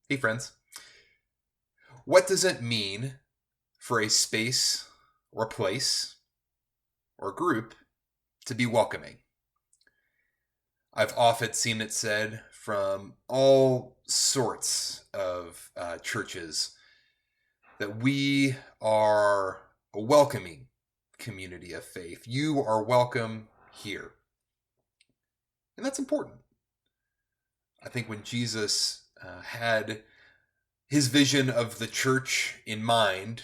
Hey friends, what does it mean for a space or place or group to be welcoming? I've often seen it said from all sorts of churches that we are a welcoming community of faith. You are welcome here. And that's important. I think when Jesus had his vision of the church in mind,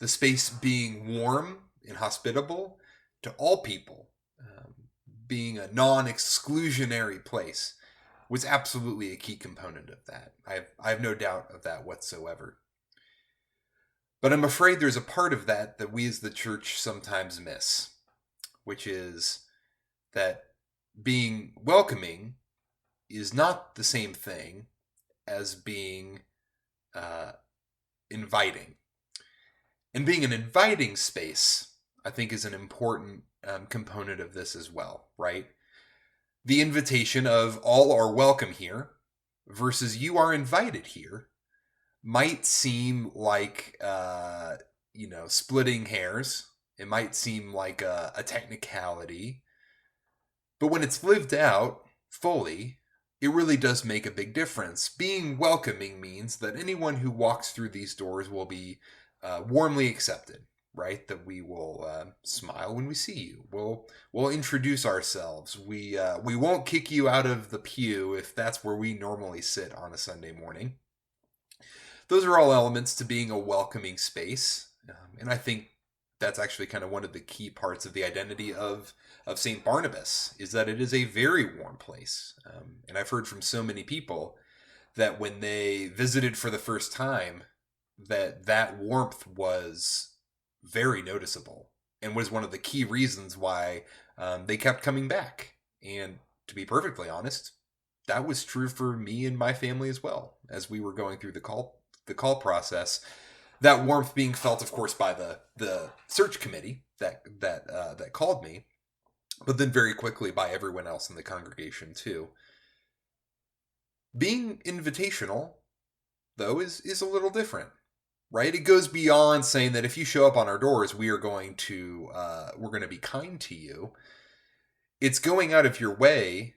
the space being warm and hospitable to all people, being a non-exclusionary place, was absolutely a key component of that. I have no doubt of that whatsoever. But I'm afraid there's a part of that that we as the church sometimes miss, which is that being welcoming is not the same thing as being inviting. And being an inviting space, I think, is an important component of this as well, right? The invitation of all are welcome here versus you are invited here might seem like, splitting hairs. It might seem like a technicality. But when it's lived out fully, it really does make a big difference. Being welcoming means that anyone who walks through these doors will be warmly accepted, right? That we will smile when we see you. We'll introduce ourselves. We won't kick you out of the pew if that's where we normally sit on a Sunday morning. Those are all elements to being a welcoming space, and I think that's actually kind of one of the key parts of the identity of St. Barnabas, is that it is a very warm place. And I've heard from so many people that when they visited for the first time, that warmth was very noticeable and was one of the key reasons why they kept coming back. And to be perfectly honest, that was true for me and my family as well as we were going through the call process. That warmth being felt, of course, by the search committee that called me, but then very quickly by everyone else in the congregation too. Being invitational, though, is a little different, right? It goes beyond saying that if you show up on our doors, we're going to be kind to you. It's going out of your way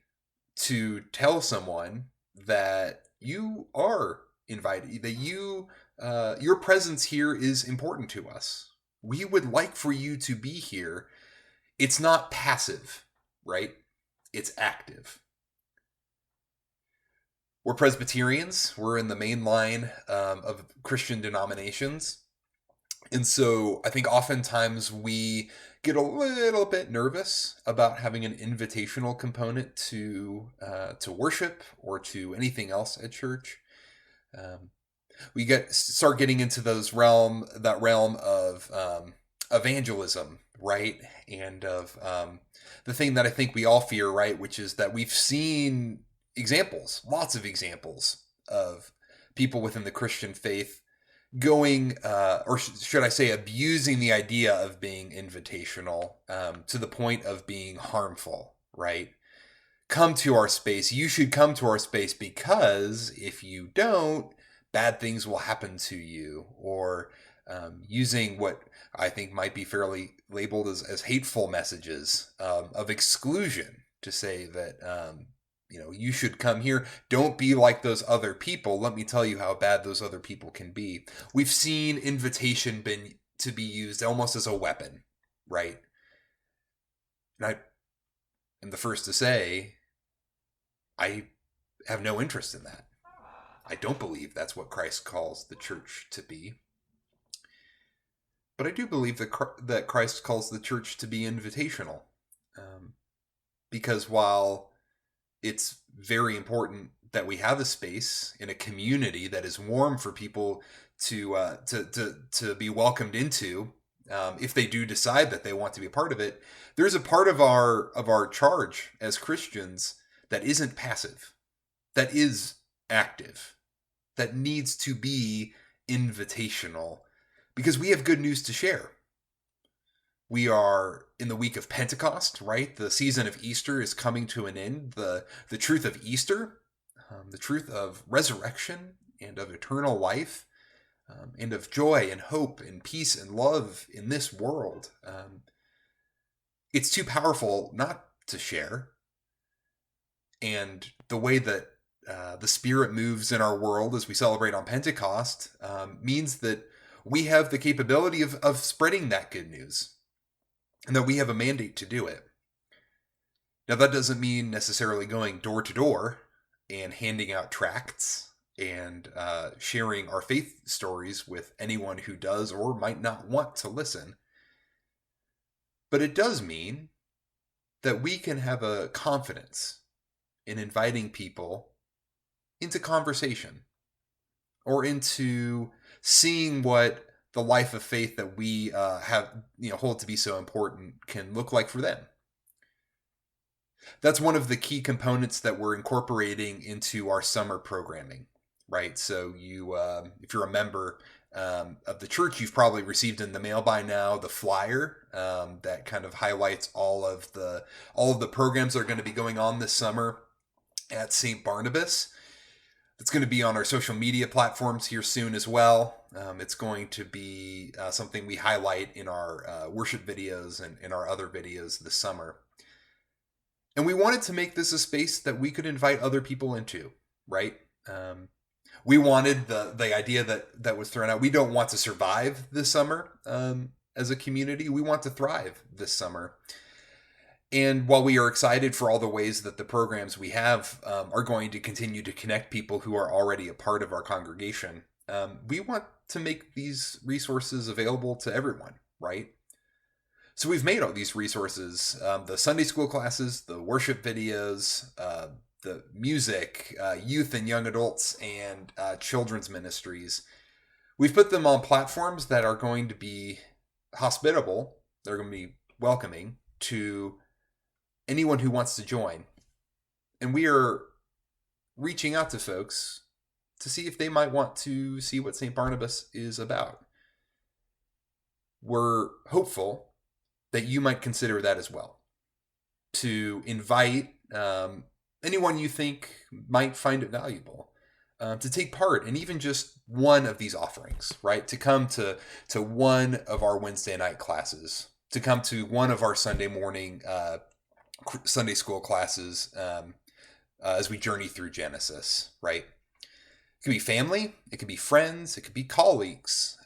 to tell someone that you are invited, that your presence here is important to us. We would like for you to be here. It's not passive, right? It's active. We're Presbyterians. We're in the main line of Christian denominations. And so I think oftentimes we get a little bit nervous about having an invitational component to worship or to anything else at church. We start getting into that realm of evangelism, right? And of the thing that I think we all fear, right? Which is that we've seen lots of examples of people within the Christian faith going, or should I say, abusing the idea of being invitational to the point of being harmful, right? Come to our space. You should come to our space because if you don't, bad things will happen to you, or using what I think might be fairly labeled as hateful messages of exclusion to say that, you should come here. Don't be like those other people. Let me tell you how bad those other people can be. We've seen invitation to be used almost as a weapon, right? And I am the first to say, I have no interest in that. I don't believe that's what Christ calls the church to be. But I do believe that Christ calls the church to be invitational. Because while it's very important that we have a space in a community that is warm for people to be welcomed into, if they do decide that they want to be a part of it, there's a part of our charge as Christians that isn't passive, that is active, that needs to be invitational, because we have good news to share. We are in the week of Pentecost, right? The season of Easter is coming to an end. The truth of Easter, the truth of resurrection and of eternal life, and of joy and hope and peace and love in this world. It's too powerful not to share. And the way that the Spirit moves in our world as we celebrate on Pentecost means that we have the capability of spreading that good news, and that we have a mandate to do it. Now, that doesn't mean necessarily going door to door and handing out tracts and sharing our faith stories with anyone who does or might not want to listen. But it does mean that we can have a confidence in inviting people into conversation or into seeing what the life of faith that we hold to be so important can look like for them. That's one of the key components that we're incorporating into our summer programming, right? So if you're a member of the church, you've probably received in the mail by now the flyer that kind of highlights all of the programs that are going to be going on this summer at St. Barnabas. It's going to be on our social media platforms here soon as well. It's going to be something we highlight in our worship videos and in our other videos this summer. And we wanted to make this a space that we could invite other people into, right? We wanted the idea that was thrown out. We don't want to survive this summer as a community. We want to thrive this summer. And while we are excited for all the ways that the programs we have are going to continue to connect people who are already a part of our congregation, we want to make these resources available to everyone, right? So we've made all these resources, the Sunday school classes, the worship videos, the music, youth and young adults, and children's ministries. We've put them on platforms that are going to be hospitable. They're going to be welcoming to anyone who wants to join. And we are reaching out to folks to see if they might want to see what St. Barnabas is about. We're hopeful that you might consider that as well. To invite anyone you think might find it valuable to take part in even just one of these offerings, right? To come to one of our Wednesday night classes, to come to one of our Sunday morning Sunday school classes as we journey through Genesis, right? It could be family, it could be friends, it could be colleagues.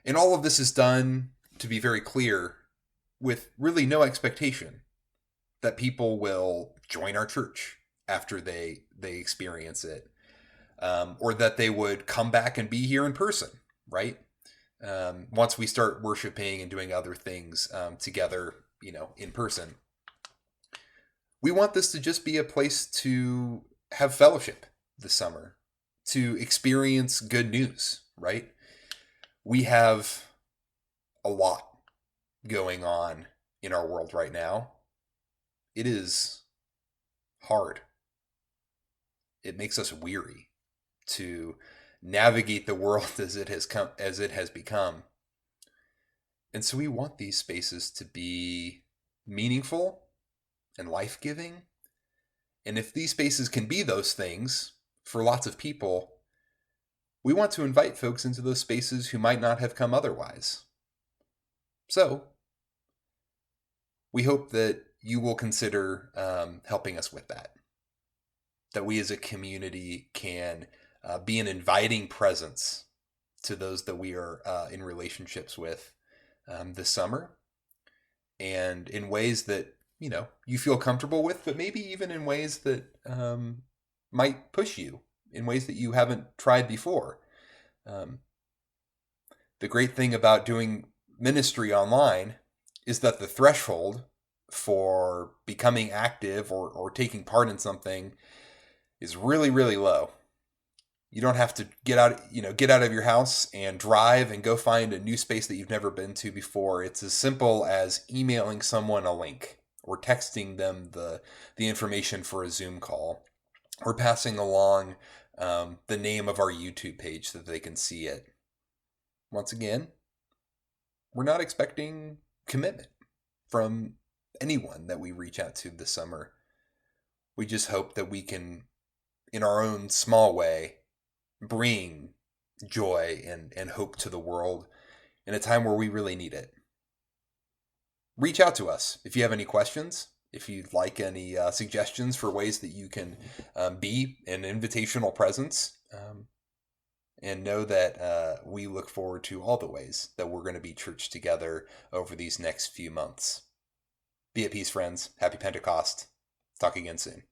And all of this is done, to be very clear, with really no expectation that people will join our church after they experience it, or that they would come back and be here in person, right? Once we start worshiping and doing other things together, in person. We want this to just be a place to have fellowship this summer, to experience good news, right? We have a lot going on in our world right now. It is hard. It makes us weary to navigate the world as it has become. And so we want these spaces to be meaningful and life-giving. And if these spaces can be those things for lots of people, we want to invite folks into those spaces who might not have come otherwise. So we hope that you will consider helping us with that. That we as a community can be an inviting presence to those that we are in relationships with this summer, and in ways that you feel comfortable with, but maybe even in ways that might push you, in ways that you haven't tried before. The great thing about doing ministry online is that the threshold for becoming active or taking part in something is really, really low. You don't have to get out of your house and drive and go find a new space that you've never been to before. It's as simple as emailing someone a link, or texting them the information for a Zoom call, or passing along the name of our YouTube page so that they can see it. Once again, we're not expecting commitment from anyone that we reach out to this summer. We just hope that we can, in our own small way, bring joy and hope to the world in a time where we really need it. Reach out to us if you have any questions, if you'd like any suggestions for ways that you can be an invitational presence. And know that we look forward to all the ways that we're going to be church together over these next few months. Be at peace, friends. Happy Pentecost. Talk again soon.